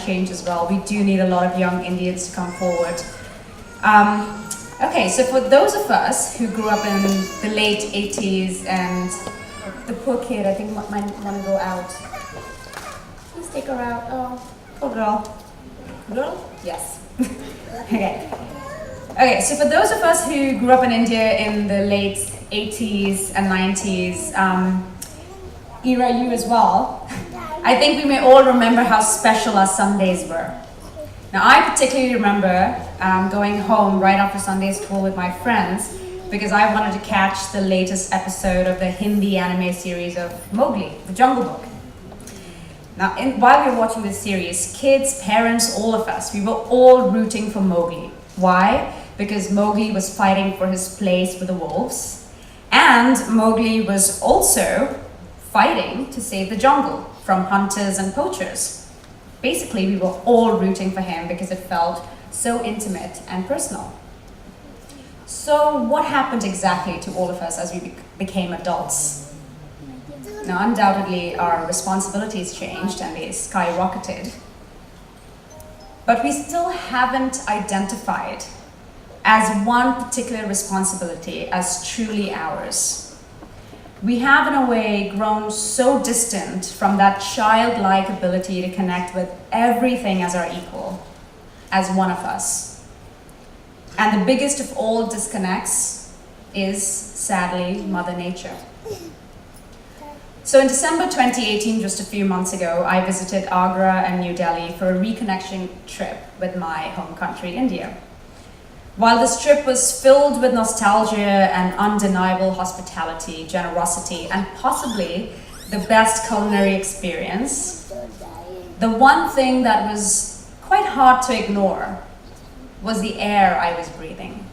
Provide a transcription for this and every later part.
change as well. We do need a lot of young Indians to come forward. Okay, so for those of us who grew up in the late 80s, and the poor kid, I think, might want to go out. Please take her out. Oh, poor girl. Girl? Yes. Okay. Okay, so for those of us who grew up in India in the late 80s and 90s, era, you as well, I think we may all remember how special our Sundays were. Now, I particularly remember going home right after Sunday school with my friends because I wanted to catch the latest episode of the Hindi anime series of Mowgli, the Jungle Book. Now, while we were watching this series, kids, parents, all of us, we were all rooting for Mowgli. Why? Because Mowgli was fighting for his place with the wolves, and Mowgli was also fighting to save the jungle from hunters and poachers. Basically, we were all rooting for him because it felt so intimate and personal. So what happened exactly to all of us as we became adults? Now, undoubtedly, our responsibilities changed and they skyrocketed. But we still haven't identified as one particular responsibility as truly ours. We have, in a way, grown so distant from that childlike ability to connect with everything as our equal, as one of us. And the biggest of all disconnects is, sadly, Mother Nature. So in December 2018, just a few months ago, I visited Agra and New Delhi for a reconnection trip with my home country, India. While this trip was filled with nostalgia and undeniable hospitality, generosity, and possibly the best culinary experience, the one thing that was quite hard to ignore was the air I was breathing.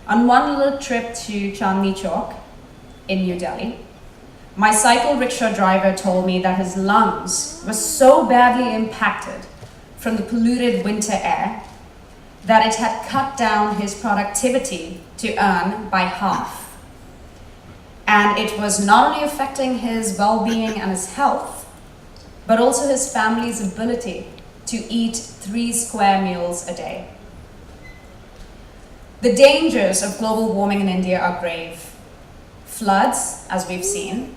On one little trip to Chandni Chowk in New Delhi, my cycle rickshaw driver told me that his lungs were so badly impacted from the polluted winter air that it had cut down his productivity to earn by half. And it was not only affecting his well-being and his health, but also his family's ability to eat 3 square meals a day. The dangers of global warming in India are grave. Floods, as we've seen,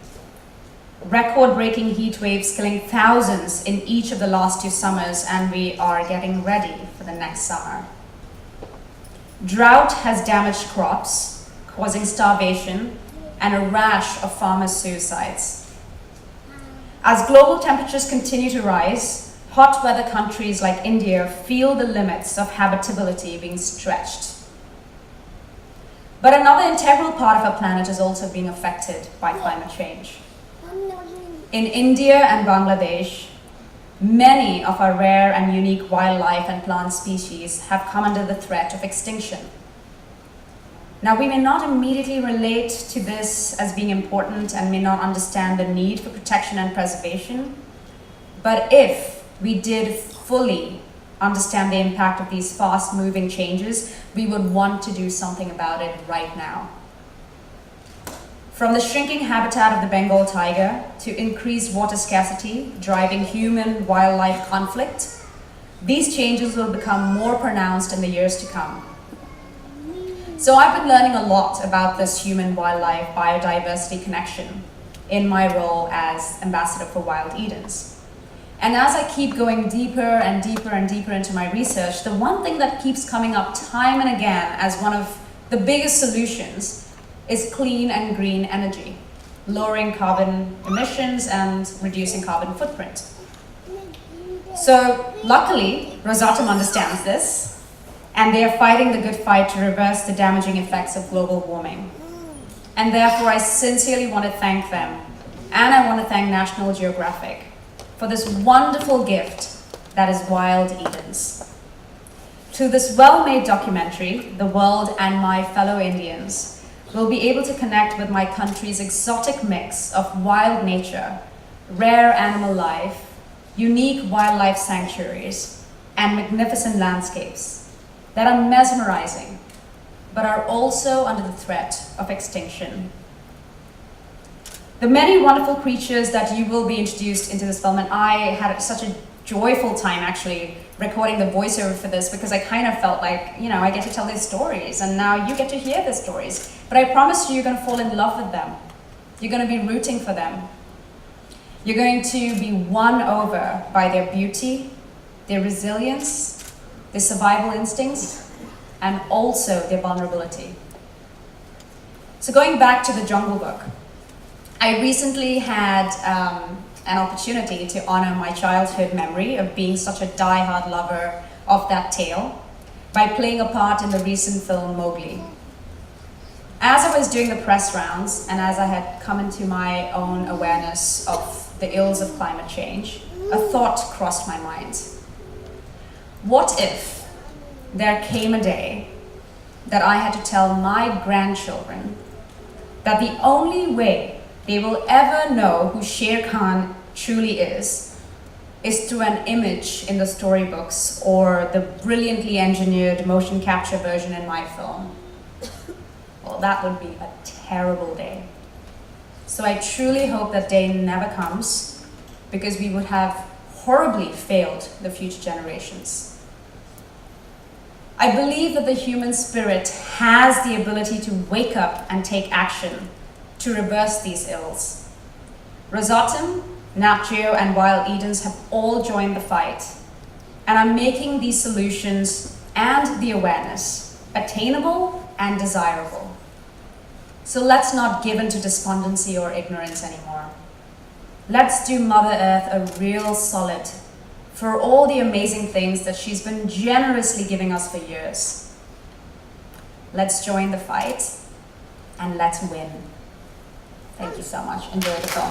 record-breaking heat waves killing thousands in each of the last 2 summers, and we are getting ready for the next summer. Drought has damaged crops, causing starvation and a rash of farmer suicides. As global temperatures continue to rise, hot weather countries like India feel the limits of habitability being stretched. But another integral part of our planet is also being affected by climate change. In India and Bangladesh, many of our rare and unique wildlife and plant species have come under the threat of extinction. Now, we may not immediately relate to this as being important and may not understand the need for protection and preservation, but if we did fully understand the impact of these fast-moving changes, we would want to do something about it right now. From the shrinking habitat of the Bengal tiger to increased water scarcity, driving human-wildlife conflict, these changes will become more pronounced in the years to come. So I've been learning a lot about this human-wildlife biodiversity connection in my role as Ambassador for Wild Edens. And as I keep going deeper and deeper and deeper into my research, the one thing that keeps coming up time and again as one of the biggest solutions is clean and green energy, lowering carbon emissions and reducing carbon footprint. So luckily, Rosatom understands this, and they are fighting the good fight to reverse the damaging effects of global warming. And therefore, I sincerely want to thank them, and I want to thank National Geographic for this wonderful gift that is Wild Edens. Through this well-made documentary, the world and my fellow Indians will be able to connect with my country's exotic mix of wild nature, rare animal life, unique wildlife sanctuaries, and magnificent landscapes that are mesmerizing, but are also under the threat of extinction. The many wonderful creatures that you will be introduced into this film, and I had such a joyful time actually recording the voiceover for this, because I kind of felt like, you know, I get to tell these stories and now you get to hear the stories. But I promise you're going to fall in love with them. You're going to be rooting for them. You're going to be won over by their beauty, their resilience, their survival instincts, and also their vulnerability. So going back to the Jungle Book, I recently had an opportunity to honor my childhood memory of being such a die-hard lover of that tale by playing a part in the recent film Mowgli. As I was doing the press rounds and as I had come into my own awareness of the ills of climate change, a thought crossed my mind. What if there came a day that I had to tell my grandchildren that the only way they will ever know who Shere Khan truly is through an image in the storybooks or the brilliantly engineered motion capture version in my film? Well, that would be a terrible day. So I truly hope that day never comes, because we would have horribly failed the future generations. I believe that the human spirit has the ability to wake up and take action to reverse these ills. Rosatom, Nat Geo, and Wild Edens have all joined the fight and are making these solutions and the awareness attainable and desirable. So let's not give in to despondency or ignorance anymore. Let's do Mother Earth a real solid for all the amazing things that she's been generously giving us for years. Let's join the fight and let's win. Thank you so much. Enjoy the film.